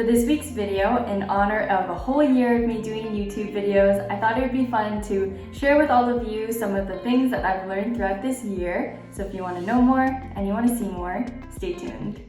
For this week's video, in honor of a whole year of me doing YouTube videos, I thought it would be fun to share with all of you some of the things that I've learned throughout this year. So if you want to know more and you want to see more, stay tuned.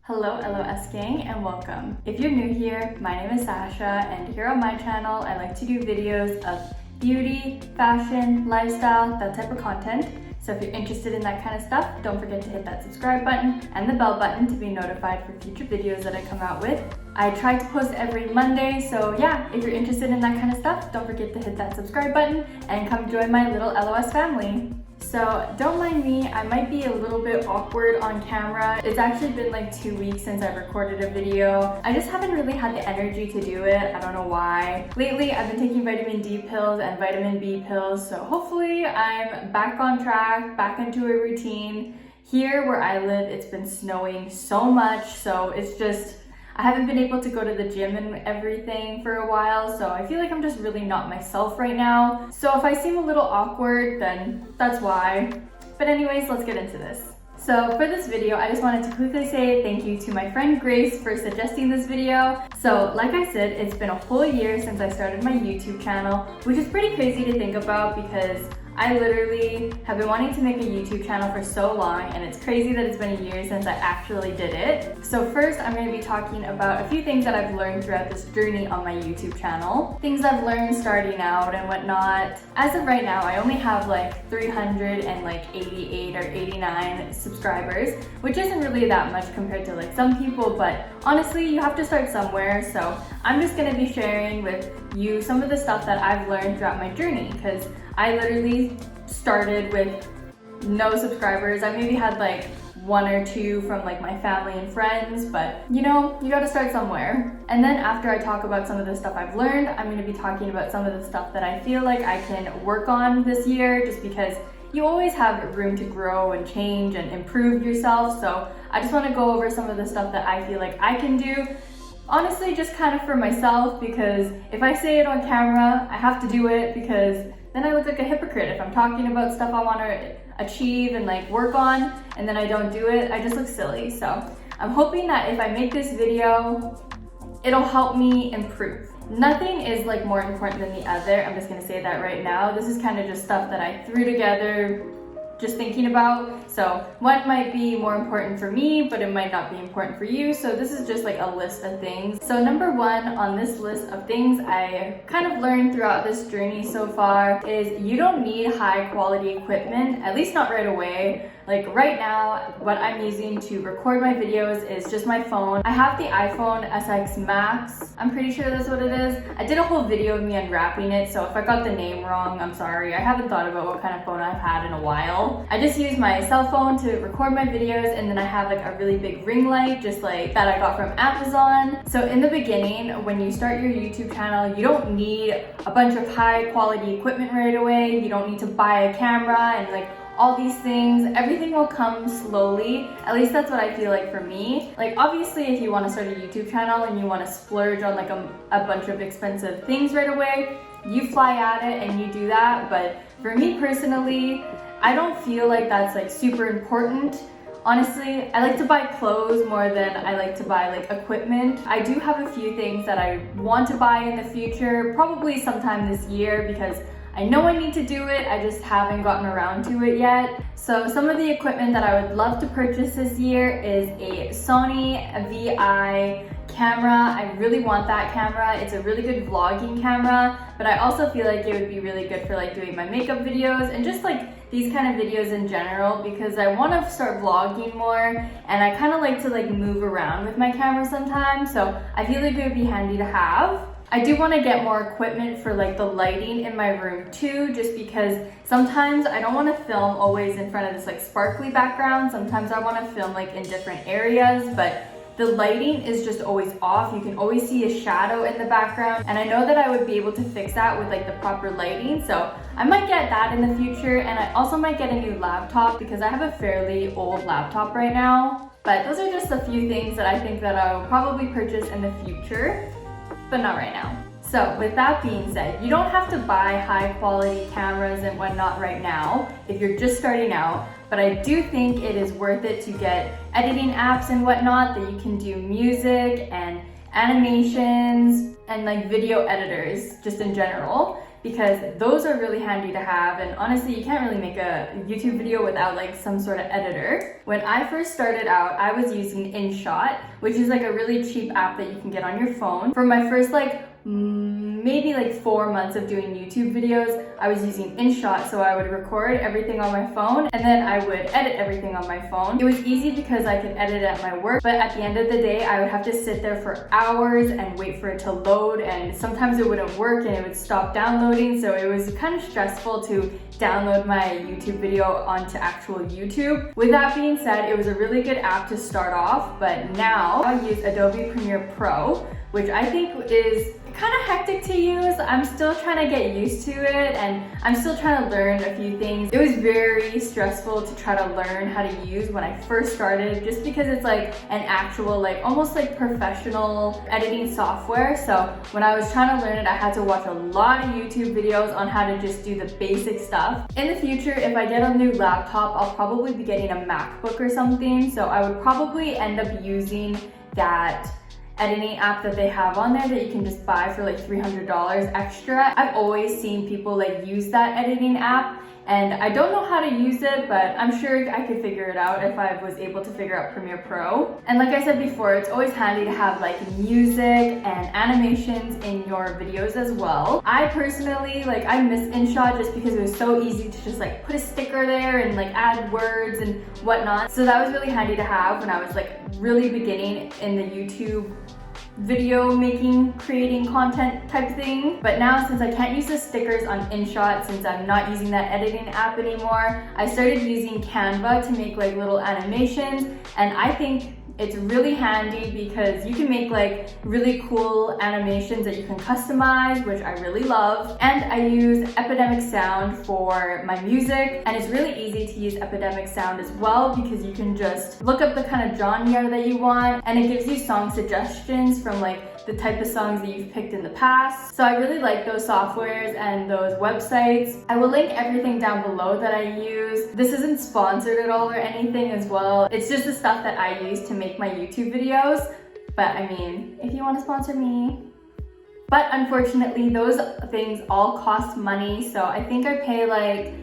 Hello LOS gang and welcome. If you're new here, my name is Sacha, and here on my channel I like to do videos of beauty, fashion, lifestyle, that type of content. So if you're interested in that kind of stuff, don't forget to hit that subscribe button and the bell button to be notified for future videos that I come out with. I try to post every Monday, so yeah, if you're interested in that kind of stuff, don't forget to hit that subscribe button and come join my little LOS family. So don't mind me, I might be a little bit awkward on camera. It's actually been like 2 weeks since I've recorded a video. I just haven't really had the energy to do it. I don't know why. Lately, I've been taking vitamin D pills and vitamin B pills, so hopefully I'm back on track, back into a routine. Here where I live, it's been snowing so much, so it's just, I haven't been able to go to the gym and everything for a while, so I feel like I'm just really not myself right now. So if I seem a little awkward, then that's why. But anyways, let's get into this. So for this video, I just wanted to quickly say thank you to my friend Grace for suggesting this video. So like I said, it's been a whole year since I started my YouTube channel, which is pretty crazy to think about because I literally have been wanting to make a YouTube channel for so long, and it's crazy that it's been a year since I actually did it. So first, I'm going to be talking about a few things that I've learned throughout this journey on my YouTube channel. Things I've learned starting out and whatnot. As of right now, I only have like 388 or 89 subscribers, which isn't really that much compared to like some people, but honestly, you have to start somewhere. So I'm just going to be sharing with you some of the stuff that I've learned throughout my journey, because I literally started with no subscribers. I maybe had like 1 or 2 from like my family and friends, but you know, you gotta start somewhere. And then after I talk about some of the stuff I've learned, I'm gonna be talking about some of the stuff that I feel like I can work on this year, just because you always have room to grow and change and improve yourself. So I just wanna go over some of the stuff that I feel like I can do. Honestly, just kind of for myself, because if I say it on camera, I have to do it, because then I look like a hypocrite. If I'm talking about stuff I want to achieve and like work on, and then I don't do it, I just look silly. So I'm hoping that if I make this video, it'll help me improve. Nothing is like more important than the other. I'm just gonna say that right now. This is kind of just stuff that I threw together just thinking about. So one might be more important for me, but it might not be important for you. So this is just like a list of things. So number 1 on this list of things I kind of learned throughout this journey so far is you don't need high quality equipment, at least not right away. Like right now, what I'm using to record my videos is just my phone. I have the iPhone SX Max. I'm pretty sure that's what it is. I did a whole video of me unwrapping it, so if I got the name wrong, I'm sorry. I haven't thought about what kind of phone I've had in a while. I just use my cell phone to record my videos, and then I have like a really big ring light, just like that I got from Amazon. So in the beginning, when you start your YouTube channel, you don't need a bunch of high quality equipment right away. You don't need to buy a camera and like all these things. Everything will come slowly. At least that's what I feel like for me. Like obviously if you want to start a YouTube channel and you want to splurge on like a bunch of expensive things right away, you fly at it and you do that. But for me personally, I don't feel like that's like super important. Honestly, I like to buy clothes more than I like to buy like equipment. I do have a few things that I want to buy in the future, probably sometime this year, because I know I need to do it, I just haven't gotten around to it yet. So some of the equipment that I would love to purchase this year is a Sony VI camera. I really want that camera. It's a really good vlogging camera, but I also feel like it would be really good for like doing my makeup videos and just like these kind of videos in general, because I want to start vlogging more and I kind of like to like move around with my camera sometimes, so I feel like it would be handy to have. I do want to get more equipment for like the lighting in my room too, just because sometimes I don't want to film always in front of this like sparkly background. Sometimes I want to film like in different areas, but the lighting is just always off. You can always see a shadow in the background, and I know that I would be able to fix that with like the proper lighting. So I might get that in the future, and I also might get a new laptop because I have a fairly old laptop right now. But those are just a few things that I think that I will probably purchase in the future, but not right now. So with that being said, you don't have to buy high quality cameras and whatnot right now if you're just starting out. but I do think it is worth it to get editing apps and whatnot that you can do music and animations and like video editors just in general, because those are really handy to have. And honestly, you can't really make a YouTube video without like some sort of editor. When I first started out, I was using InShot, which is like a really cheap app that you can get on your phone. For my first like maybe like 4 months of doing YouTube videos, I was using InShot, so I would record everything on my phone and then I would edit everything on my phone. It was easy because I could edit at my work, but at the end of the day, I would have to sit there for hours and wait for it to load, and sometimes it wouldn't work and it would stop downloading, so it was kind of stressful to download my YouTube video onto actual YouTube. With that being said, it was a really good app to start off, but now I use Adobe Premiere Pro, which I think is kind of hectic to use. I'm still trying to get used to it and I'm still trying to learn a few things. It was very stressful to try to learn how to use when I first started, just because it's like an actual, like almost like professional editing software. So when I was trying to learn it, I had to watch a lot of YouTube videos on how to just do the basic stuff. In the future, if I get a new laptop, I'll probably be getting a MacBook or something. So I would probably end up using that editing app that they have on there that you can just buy for like $300 extra. I've always seen people like use that editing app, and I don't know how to use it, but I'm sure I could figure it out if I was able to figure out Premiere Pro. And like I said before, it's always handy to have like music and animations in your videos as well. I personally, like, I miss InShot just because it was so easy to just like put a sticker there and like add words and whatnot. So that was really handy to have when I was like really beginning in the YouTube video making, creating content type thing. But now, since I can't use the stickers on InShot, since I'm not using that editing app anymore, I started using Canva to make like little animations, and I think it's really handy because you can make like really cool animations that you can customize, which I really love. And I use Epidemic Sound for my music, and it's really easy to use Epidemic Sound as well because you can just look up the kind of genre that you want, and it gives you song suggestions from like the type of songs that you've picked in the past. So I really like those softwares and those websites. I will link everything down below that I use. This isn't sponsored at all or anything as well. It's just the stuff that I use to make my YouTube videos. But I mean, if you want to sponsor me. But unfortunately, those things all cost money. So I think I pay like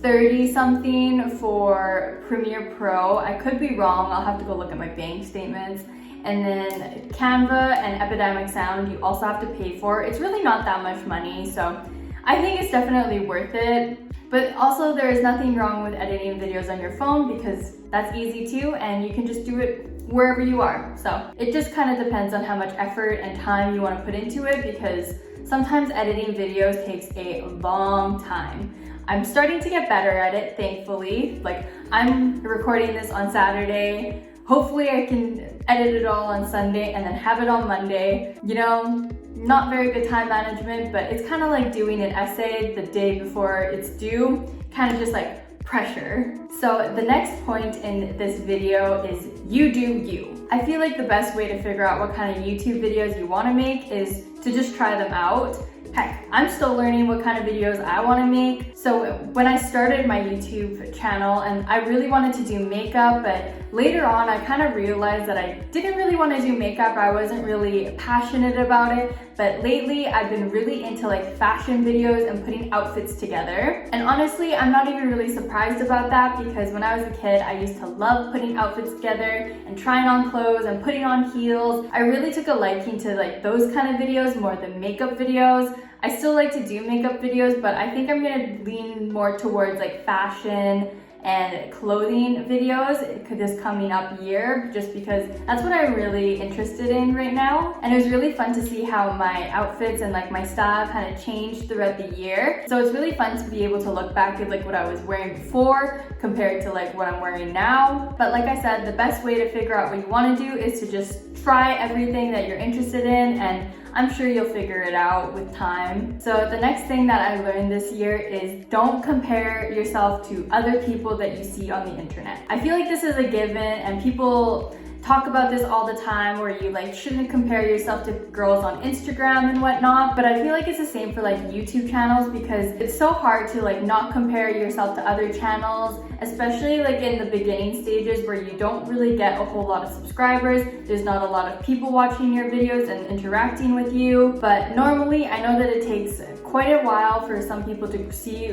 30 something for Premiere Pro. I could be wrong. I'll have to go look at my bank statements. And then Canva and Epidemic Sound, you also have to pay for. It's really not that much money, so I think it's definitely worth it. But also, there is nothing wrong with editing videos on your phone because that's easy too, and you can just do it wherever you are. So it just kind of depends on how much effort and time you want to put into it, because sometimes editing videos takes a long time. I'm starting to get better at it, thankfully. Like, I'm recording this on Saturday. Hopefully I can edit it all on Sunday and then have it on Monday. You know, not very good time management, but it's kind of like doing an essay the day before it's due, kind of just like pressure. So the next point in this video is you do you. I feel like the best way to figure out what kind of YouTube videos you want to make is to just try them out. Heck, I'm still learning what kind of videos I want to make. So when I started my YouTube channel, and I really wanted to do makeup, but later on I kind of realized that I didn't really want to do makeup. I wasn't really passionate about it. But lately I've been really into like fashion videos and putting outfits together. And honestly, I'm not even really surprised about that, because when I was a kid, I used to love putting outfits together and trying on clothes and putting on heels. I really took a liking to like those kind of videos more than makeup videos. I still like to do makeup videos, but I think I'm gonna lean more towards like fashion and clothing videos this coming up year, just because that's what I'm really interested in right now. And it was really fun to see how my outfits and like my style kind of changed throughout the year. So it's really fun to be able to look back at like what I was wearing before compared to like what I'm wearing now. But like I said, the best way to figure out what you want to do is to just try everything that you're interested in, and I'm sure you'll figure it out with time. So the next thing that I learned this year is don't compare yourself to other people that you see on the internet. I feel like this is a given, and people talk about this all the time, where you like shouldn't compare yourself to girls on Instagram and whatnot, but I feel like it's the same for like YouTube channels, because it's so hard to like not compare yourself to other channels, especially like in the beginning stages where you don't really get a whole lot of subscribers. There's not a lot of people watching your videos and interacting with you, but normally I know that it takes quite a while for some people to see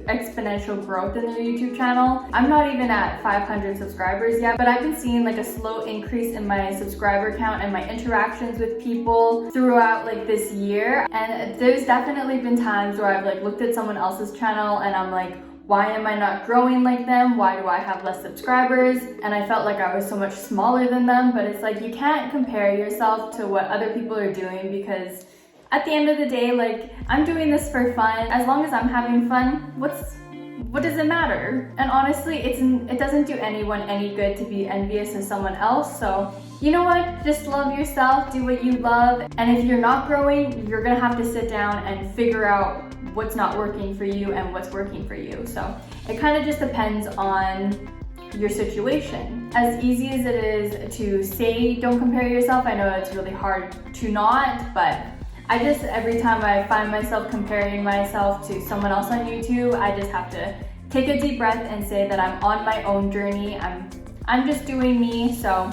exponential growth in their YouTube channel. I'm not even at 500 subscribers yet, but I've been seeing like a slow increase in my subscriber count and my interactions with people throughout like this year. And there's definitely been times where I've like looked at someone else's channel and I'm like, why am I not growing like them? Why do I have less subscribers? And I felt like I was so much smaller than them, but it's like you can't compare yourself to what other people are doing, because at the end of the day, like, I'm doing this for fun. As long as I'm having fun, what does it matter? And honestly, it doesn't do anyone any good to be envious of someone else. So you know what? Just love yourself, do what you love. And if you're not growing, you're gonna have to sit down and figure out what's not working for you and what's working for you. So it kind of just depends on your situation. As easy as it is to say don't compare yourself, I know it's really hard to not, but every time I find myself comparing myself to someone else on YouTube, I just have to take a deep breath and say that I'm on my own journey. I'm just doing me. So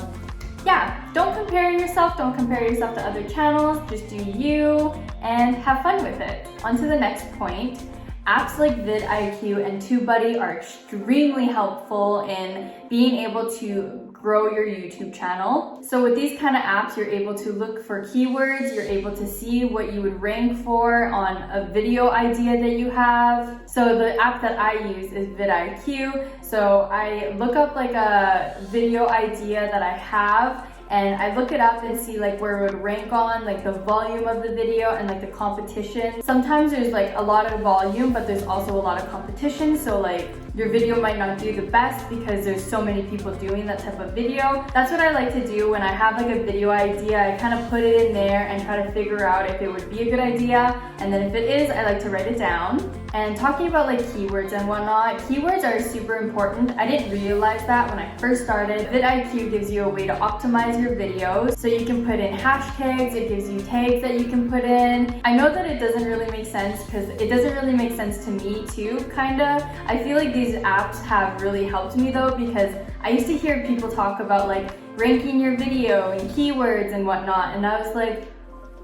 yeah, don't compare yourself to other channels, just do you and have fun with it. On to the next point. Apps like vidIQ and TubeBuddy are extremely helpful in being able to grow your YouTube channel. So with these kind of apps, you're able to look for keywords, you're able to see what you would rank for on a video idea that you have. So the app that I use is vidIQ. So I look up like a video idea that I have, and I look it up and see like where it would rank on like the volume of the video and like the competition. Sometimes there's like a lot of volume, but there's also a lot of competition. So like your video might not do the best because there's so many people doing that type of video. That's what I like to do when I have like a video idea. I kind of put it in there and try to figure out if it would be a good idea. And then if it is, I like to write it down. And talking about like keywords and whatnot, keywords are super important. I didn't realize that when I first started. vidIQ gives you a way to optimize your videos. So you can put in hashtags, it gives you tags that you can put in. I know that it doesn't really make sense, because it doesn't really make sense to me too, kinda. I feel like these apps have really helped me though, because I used to hear people talk about like ranking your video and keywords and whatnot, and I was like,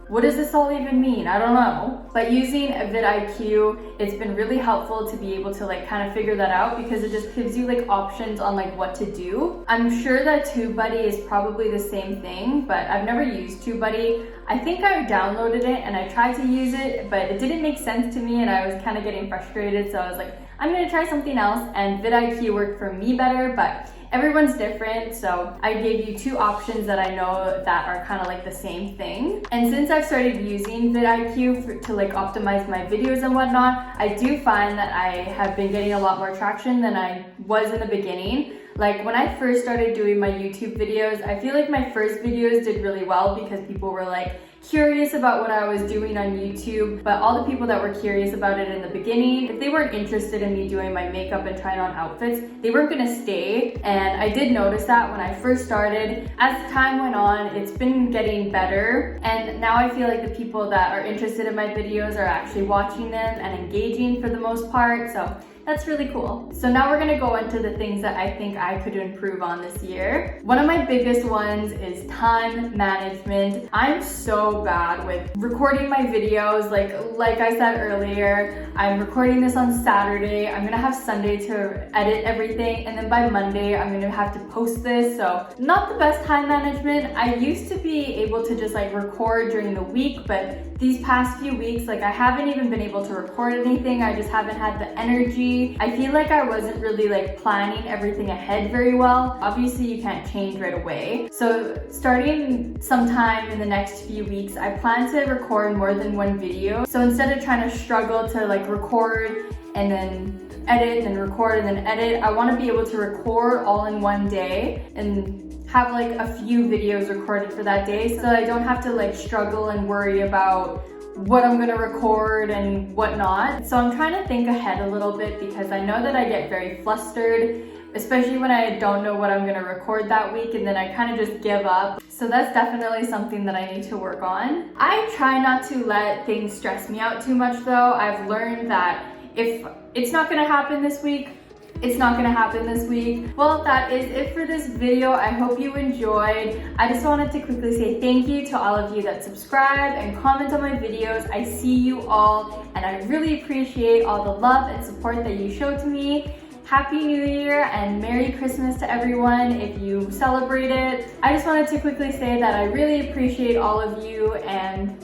what does this all even mean? I don't know. But using vidIQ, it's been really helpful to be able to like kind of figure that out, because it just gives you like options on like what to do. I'm sure that TubeBuddy is probably the same thing, but I've never used TubeBuddy. I think I downloaded it and I tried to use it, but it didn't make sense to me and I was kind of getting frustrated. So I was like, I'm gonna try something else, and vidIQ worked for me better, but everyone's different, so I gave you two options that I know that are kind of like the same thing. And since I've started using vidIQ to like optimize my videos and whatnot, I do find that I have been getting a lot more traction than I was in the beginning. Like when I first started doing my YouTube videos, I feel like my first videos did really well because people were like curious about what I was doing on YouTube, but all the people that were curious about it in the beginning, if they weren't interested in me doing my makeup and trying on outfits, they weren't gonna stay. And I did notice that when I first started. As time went on, it's been getting better, and now I feel like the people that are interested in my videos are actually watching them and engaging for the most part, so that's really cool. So now we're gonna go into the things that I think I could improve on this year. One of my biggest ones is time management. I'm so bad with recording my videos. Like I said earlier, I'm recording this on Saturday. I'm gonna have Sunday to edit everything, and then by Monday, I'm gonna have to post this. So not the best time management. I used to be able to just like record during the week, but these past few weeks, like I haven't even been able to record anything. I just haven't had the energy. I feel like I wasn't really like planning everything ahead very well. Obviously you can't change right away. So starting sometime in the next few weeks, I plan to record more than one video. So instead of trying to struggle to like record and then edit and then record and then edit, I want to be able to record all in one day and have like a few videos recorded for that day, so I don't have to like struggle and worry about what I'm gonna record and whatnot. So I'm trying to think ahead a little bit, because I know that I get very flustered especially when I don't know what I'm gonna record that week and then I kind of just give up. So that's definitely something that I need to work on. I try not to let things stress me out too much though. I've learned that if it's not gonna happen this week, it's not gonna happen this week. Well, that is it for this video. I hope you enjoyed. I just wanted to quickly say thank you to all of you that subscribe and comment on my videos. I see you all and I really appreciate all the love and support that you show to me. Happy New Year and Merry Christmas to everyone if you celebrate it. I just wanted to quickly say that I really appreciate all of you, and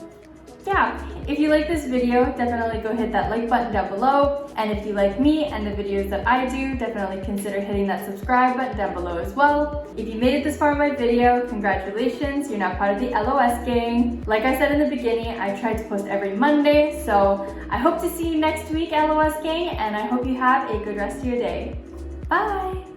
yeah, if you like this video, definitely go hit that like button down below. And if you like me and the videos that I do, definitely consider hitting that subscribe button down below as well. If you made it this far in my video, congratulations, you're now part of the LOS gang. Like I said in the beginning, I try to post every Monday, so I hope to see you next week, LOS gang, and I hope you have a good rest of your day. Bye!